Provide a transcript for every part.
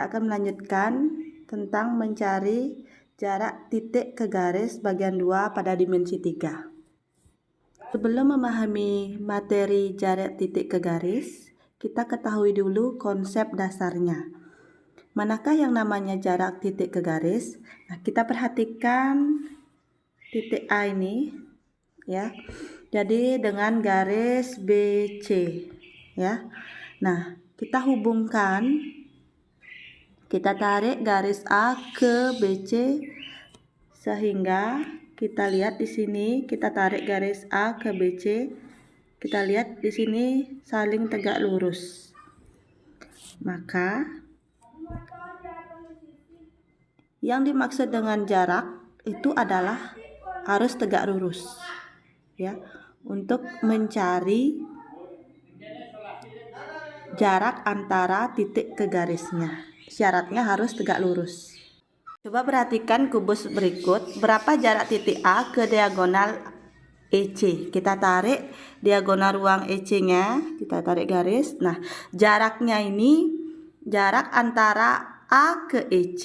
Akan melanjutkan tentang mencari jarak titik ke garis bagian 2 pada dimensi 3. Sebelum memahami materi jarak titik ke garis, kita ketahui dulu konsep dasarnya. Manakah yang namanya jarak titik ke garis? Nah, kita perhatikan titik A ini ya. Jadi dengan garis BC ya. Nah, kita hubungkan, kita tarik garis A ke BC sehingga kita lihat di sini, kita tarik garis A ke BC, kita lihat di sini saling tegak lurus. Maka yang dimaksud dengan jarak itu adalah harus tegak lurus ya, untuk mencari jarak antara titik ke garisnya. Syaratnya harus tegak lurus. Coba perhatikan kubus berikut. Berapa jarak titik A ke diagonal EC? Kita tarik diagonal ruang EC-nya, kita tarik garis. Nah, jaraknya ini, jarak antara A ke EC,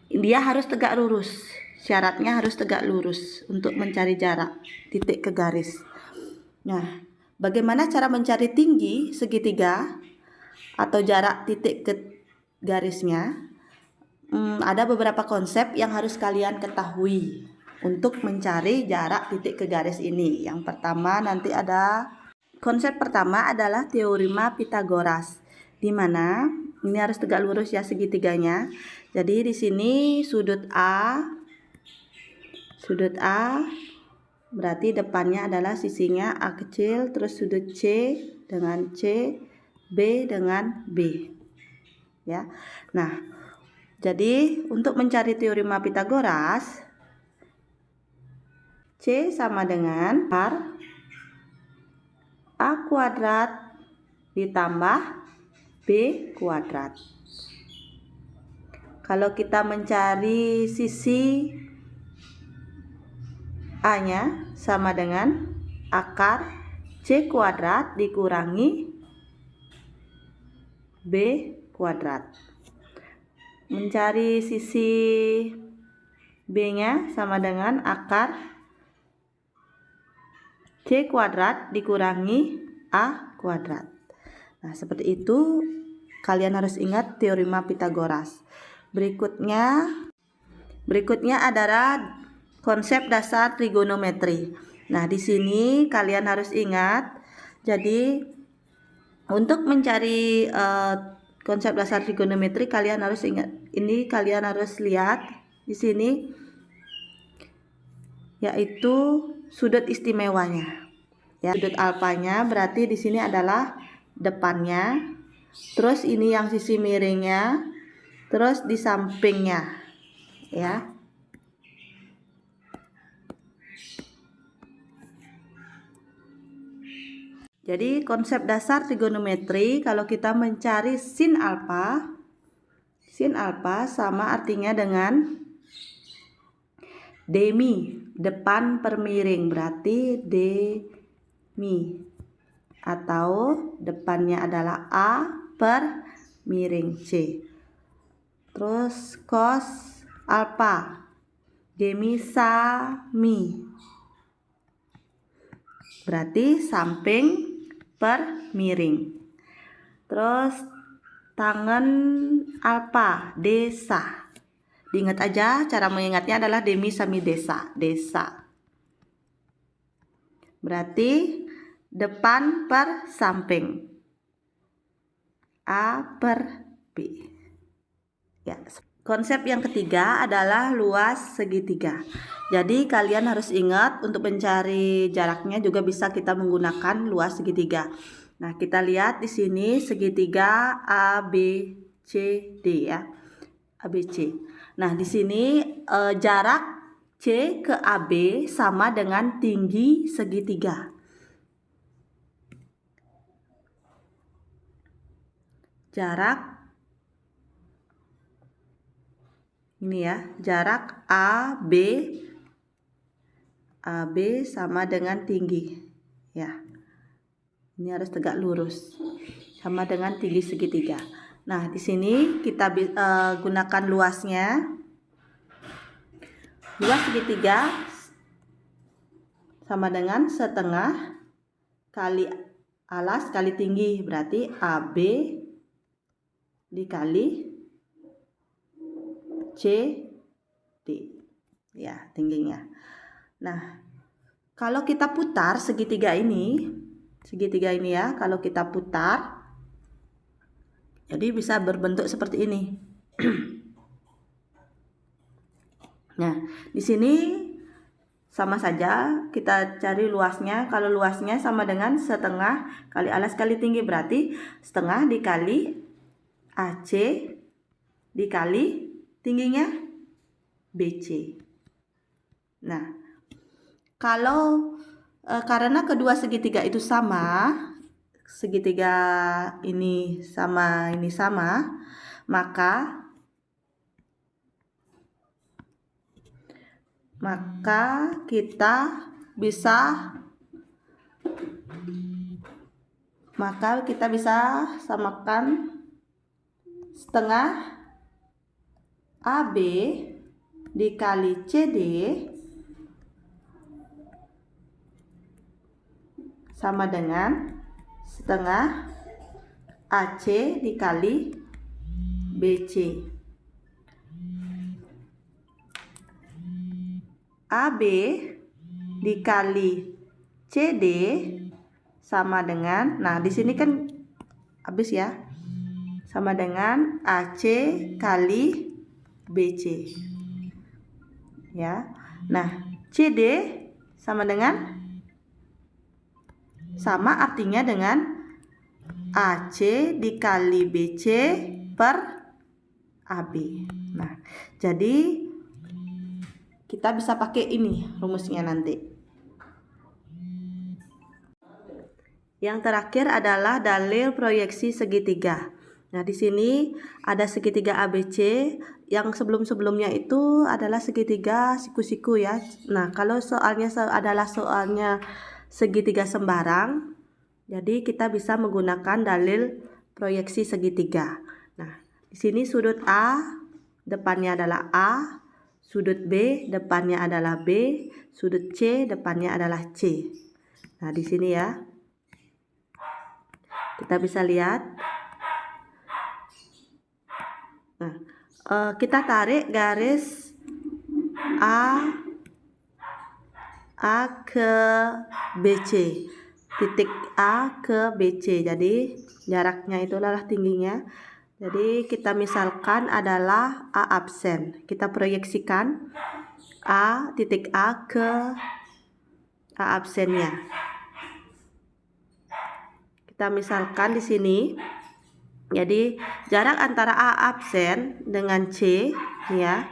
dia harus tegak lurus. Syaratnya harus tegak lurus untuk mencari jarak titik ke garis. Nah, bagaimana cara mencari tinggi segitiga atau jarak titik ke garisnya? Ada beberapa konsep yang harus kalian ketahui untuk mencari jarak titik ke garis ini. Yang pertama nanti ada konsep pertama adalah teorema Pitagoras, di mana ini harus tegak lurus ya segitiganya. Jadi di sini sudut A berarti depannya adalah sisinya A kecil, terus sudut C dengan C, B dengan B. Ya. Nah, jadi untuk mencari teorema Pitagoras, C sama dengan A kuadrat ditambah B kuadrat. Kalau kita mencari sisi A-nya sama dengan akar C kuadrat dikurangi B kuadrat. Mencari sisi B-nya sama dengan akar C kuadrat dikurangi A kuadrat. Nah, seperti itu kalian harus ingat teorema Pitagoras. Berikutnya adalah konsep dasar trigonometri. Nah, di sini kalian harus ingat. Jadi untuk mencari konsep dasar trigonometri kalian harus ingat. Ini kalian harus lihat di sini, yaitu sudut istimewanya. Ya, sudut alfanya berarti di sini adalah depannya. Terus ini yang sisi miringnya, terus di sampingnya. Ya. Jadi konsep dasar trigonometri, kalau kita mencari sin alfa sama artinya dengan demi, depan per miring, berarti demi, atau depannya adalah A per miring C. Terus cos alfa, demi sami, berarti samping per miring. Terus tangen alfa, desa. Diingat aja, cara mengingatnya adalah demi sami desa, desa. Berarti depan per samping, A per B. Ya. Konsep yang ketiga adalah luas segitiga. Jadi kalian harus ingat untuk mencari jaraknya juga bisa kita menggunakan luas segitiga. Nah, kita lihat di sini segitiga ABCD ya. ABC. Nah, di sini jarak C ke AB sama dengan tinggi segitiga. Jarak ini ya, jarak AB sama dengan tinggi ya. Ini harus tegak lurus sama dengan tinggi segitiga. Nah, di sini kita gunakan luasnya. Luas segitiga sama dengan setengah kali alas kali tinggi, berarti AB dikali CD. Ya, tingginya. Nah, kalau kita putar segitiga ini ya, kalau kita putar, jadi bisa berbentuk seperti ini. Nah, di sini sama saja kita cari luasnya. Kalau luasnya sama dengan setengah kali alas kali tinggi, berarti setengah dikali AC dikali tingginya BC. Nah, kalau karena kedua segitiga itu sama, segitiga ini sama ini sama, maka kita bisa samakan setengah AB dikali CD sama dengan setengah AC dikali BC. AB dikali CD sama dengan, nah di sini kan habis ya, sama dengan AC kali BC. Ya. Nah, CD sama dengan, sama artinya dengan AC dikali BC per AB. Nah, jadi kita bisa pakai ini rumusnya nanti. Yang terakhir adalah dalil proyeksi segitiga. Nah, di sini ada segitiga ABC, yang sebelum-sebelumnya itu adalah segitiga siku-siku ya. Nah, kalau soalnya adalah soalnya segitiga sembarang, jadi kita bisa menggunakan dalil proyeksi segitiga. Nah, di sini sudut A depannya adalah A, sudut B depannya adalah B, sudut C depannya adalah C. Nah, di sini ya, kita bisa lihat. Nah, kita tarik garis A ke BC, titik A ke BC. Jadi jaraknya itu adalah tingginya. Jadi kita misalkan adalah A absen. Kita proyeksikan A, titik A ke A absennya. Kita misalkan di sini. Jadi jarak antara A absen dengan C ya,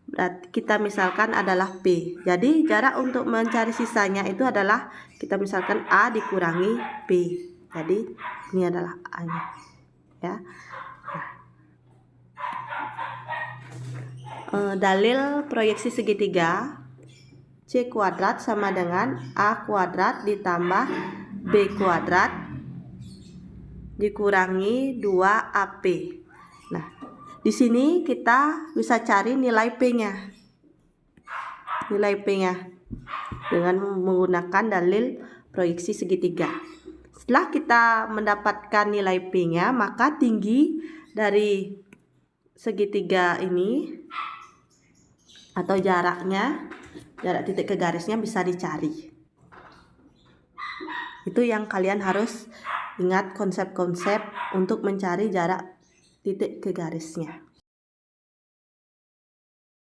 berarti kita misalkan adalah P. Jadi jarak untuk mencari sisanya itu adalah kita misalkan A dikurangi P. Jadi ini adalah A-nya ya. Dalil proyeksi segitiga, C kuadrat sama dengan A kuadrat ditambah B kuadrat dikurangi 2AP. Nah, di sini kita bisa cari nilai P-nya. Nilai P-nya dengan menggunakan dalil proyeksi segitiga. Setelah kita mendapatkan nilai P-nya, maka tinggi dari segitiga ini atau jaraknya, jarak titik ke garisnya bisa dicari. Itu yang kalian harus ingat, konsep-konsep untuk mencari jarak titik ke garisnya.